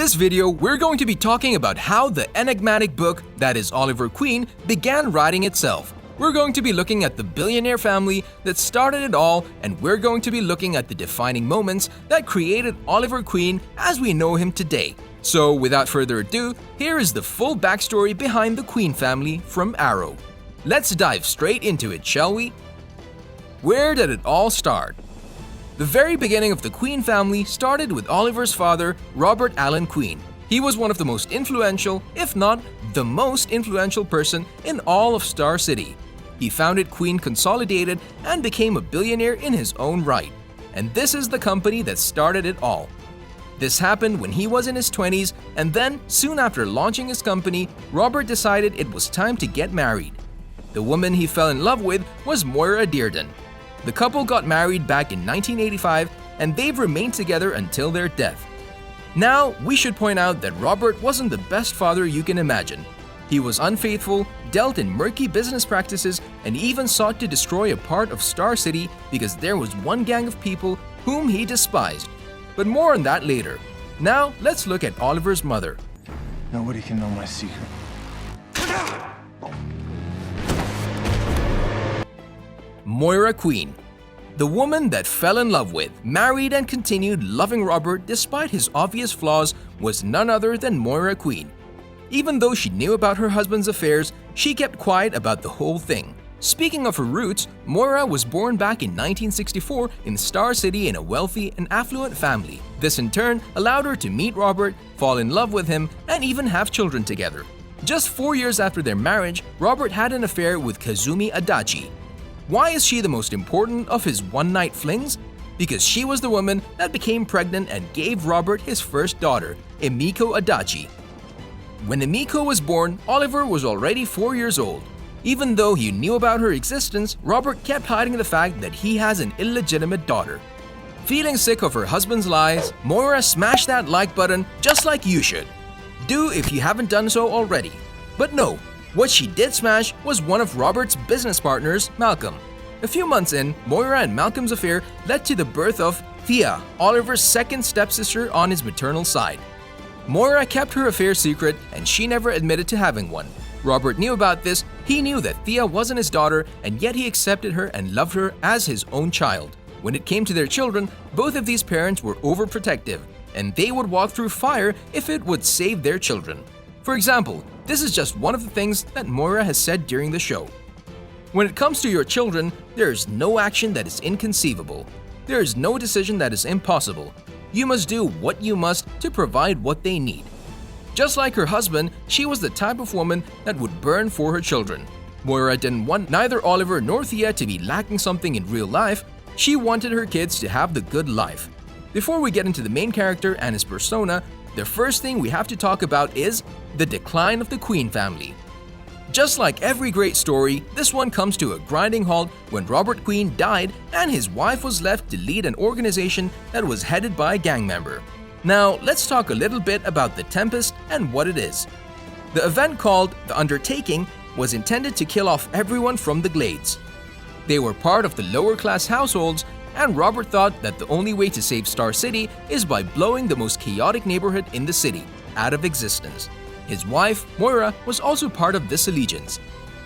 this video, we're going to be talking about how the enigmatic book, that is Oliver Queen, began writing itself. We're going to be looking at the billionaire family that started it all, and we're going to be looking at the defining moments that created Oliver Queen as we know him today. So without further ado, here is the full backstory behind the Queen family from Arrow. Let's dive straight into it, shall we? Where did it all start? The very beginning of the Queen family started with Oliver's father, Robert Allen Queen. He was one of the most influential, if not the most influential person in all of Star City. He founded Queen Consolidated and became a billionaire in his own right. And this is the company that started it all. This happened when he was in his 20s, and then, soon after launching his company, Robert decided it was time to get married. The woman he fell in love with was Moira Dearden. The couple got married back in 1985, and they've remained together until their death. Now, we should point out that Robert wasn't the best father you can imagine. He was unfaithful, dealt in murky business practices, and even sought to destroy a part of Star City because there was one gang of people whom he despised. But more on that later. Now, let's look at Oliver's mother. Nobody can know my secret. Moira Queen. The woman that fell in love with, married and continued loving Robert despite his obvious flaws was none other than Moira Queen. Even though she knew about her husband's affairs, she kept quiet about the whole thing. Speaking of her roots, Moira was born back in 1964 in Star City in a wealthy and affluent family. This in turn allowed her to meet Robert, fall in love with him, and even have children together. Just 4 years after their marriage, Robert had an affair with Kazumi Adachi. Why is she the most important of his one-night flings? Because she was the woman that became pregnant and gave Robert his first daughter, Emiko Adachi. When Emiko was born, Oliver was already 4 years old. Even though he knew about her existence, Robert kept hiding the fact that he has an illegitimate daughter. Feeling sick of her husband's lies, Moira smashed that like button just like you should. Do if you haven't done so already. But no. What she did smash was one of Robert's business partners, Malcolm. A few months in, Moira and Malcolm's affair led to the birth of Thea, Oliver's second stepsister on his maternal side. Moira kept her affair secret and she never admitted to having one. Robert knew about this, he knew that Thea wasn't his daughter, and yet he accepted her and loved her as his own child. When it came to their children, both of these parents were overprotective, and they would walk through fire if it would save their children. For example, this is just one of the things that Moira has said during the show. When it comes to your children, there is no action that is inconceivable. There is no decision that is impossible. You must do what you must to provide what they need. Just like her husband, she was the type of woman that would burn for her children. Moira didn't want neither Oliver nor Thea to be lacking something in real life. She wanted her kids to have the good life. Before we get into the main character and his persona, the first thing we have to talk about is the decline of the Queen family. Just like every great story, this one comes to a grinding halt when Robert Queen died and his wife was left to lead an organization that was headed by a gang member. Now, let's talk a little bit about the Tempest and what it is. The event called The Undertaking was intended to kill off everyone from the Glades. They were part of the lower class households, and Robert thought that the only way to save Star City is by blowing the most chaotic neighborhood in the city out of existence. His wife, Moira, was also part of this allegiance.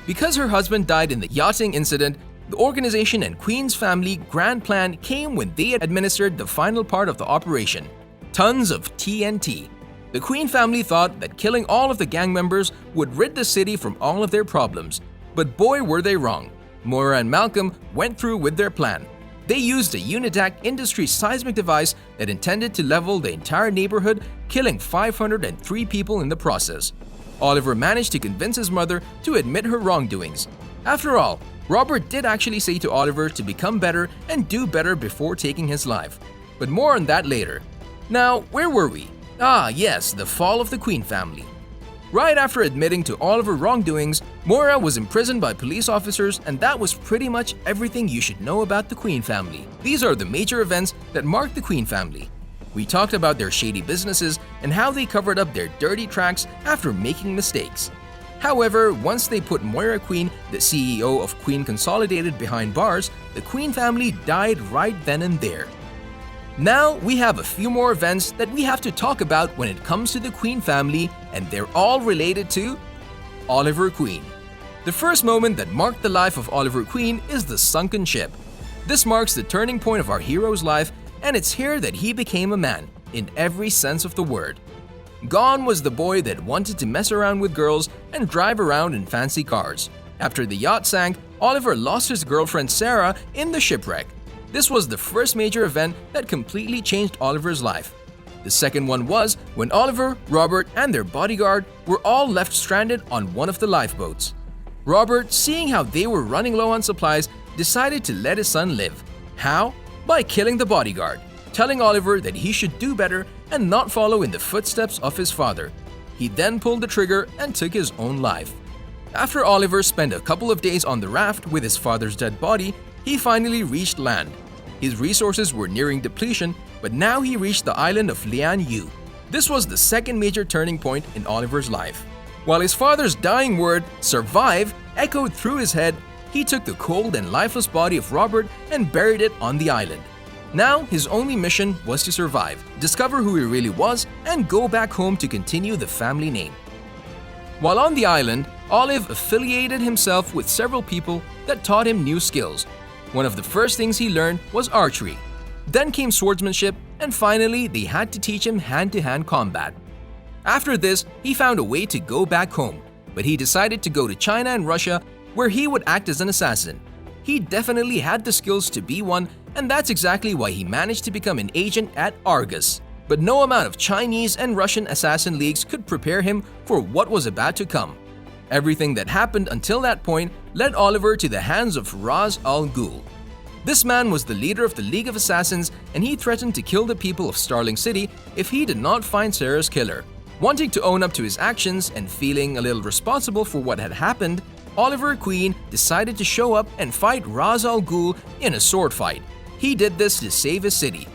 Because her husband died in the yachting incident, the organization and Queen's family grand plan came when they administered the final part of the operation: tons of TNT. The Queen family thought that killing all of the gang members would rid the city from all of their problems. But boy, were they wrong. Moira and Malcolm went through with their plan. They used a Unidac Industries seismic device that intended to level the entire neighborhood, killing 503 people in the process. Oliver managed to convince his mother to admit her wrongdoings. After all, Robert did actually say to Oliver to become better and do better before taking his life. But more on that later. Now, where were we? Ah, yes, the fall of the Queen family. Right after admitting to all of her wrongdoings, Moira was imprisoned by police officers, and that was pretty much everything you should know about the Queen family. These are the major events that marked the Queen family. We talked about their shady businesses and how they covered up their dirty tracks after making mistakes. However, once they put Moira Queen, the CEO of Queen Consolidated, behind bars, the Queen family died right then and there. Now we have a few more events that we have to talk about when it comes to the Queen family, and they're all related to Oliver Queen. The first moment that marked the life of Oliver Queen is the sunken ship. This marks the turning point of our hero's life, and it's here that he became a man, in every sense of the word. Gone was the boy that wanted to mess around with girls and drive around in fancy cars. After the yacht sank, Oliver lost his girlfriend Sarah in the shipwreck. This was the first major event that completely changed Oliver's life. The second one was when Oliver, Robert, and their bodyguard were all left stranded on one of the lifeboats. Robert, seeing how they were running low on supplies, decided to let his son live. How? By killing the bodyguard, telling Oliver that he should do better and not follow in the footsteps of his father. He then pulled the trigger and took his own life. After Oliver spent a couple of days on the raft with his father's dead body, he finally reached land. His resources were nearing depletion, but now he reached the island of Lian Yu. This was the second major turning point in Oliver's life. While his father's dying word, "survive," echoed through his head, he took the cold and lifeless body of Robert and buried it on the island. Now, his only mission was to survive, discover who he really was, and go back home to continue the family name. While on the island, Olive affiliated himself with several people that taught him new skills. One of the first things he learned was archery. Then came swordsmanship, and finally, they had to teach him hand-to-hand combat. After this, he found a way to go back home, but he decided to go to China and Russia, where he would act as an assassin. He definitely had the skills to be one, and that's exactly why he managed to become an agent at Argus. But no amount of Chinese and Russian assassin leagues could prepare him for what was about to come. Everything that happened until that point led Oliver to the hands of Ra's al Ghul. This man was the leader of the League of Assassins, and he threatened to kill the people of Starling City if he did not find Sarah's killer. Wanting to own up to his actions and feeling a little responsible for what had happened, Oliver Queen decided to show up and fight Ra's al Ghul in a sword fight. He did this to save his city,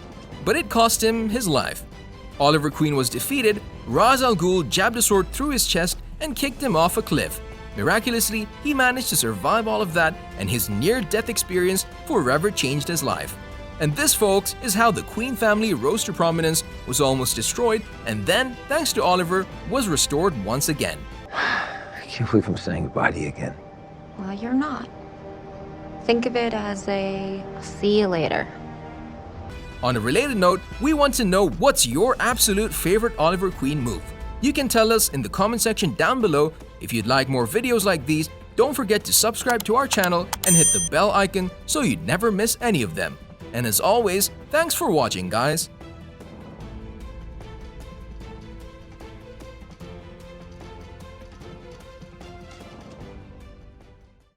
but it cost him his life. Oliver Queen was defeated, Ra's al Ghul jabbed a sword through his chest and kicked him off a cliff. Miraculously, he managed to survive all of that, and his near-death experience forever changed his life. And this, folks, is how the Queen family rose to prominence, was almost destroyed, and then, thanks to Oliver, was restored once again. I can't believe I'm saying goodbye to you again. Well, you're not. Think of it as a see you later. On a related note, we want to know what's your absolute favorite Oliver Queen move. You can tell us in the comment section down below. If you'd like more videos like these, don't forget to subscribe to our channel and hit the bell icon so you'd never miss any of them. And as always, thanks for watching, guys.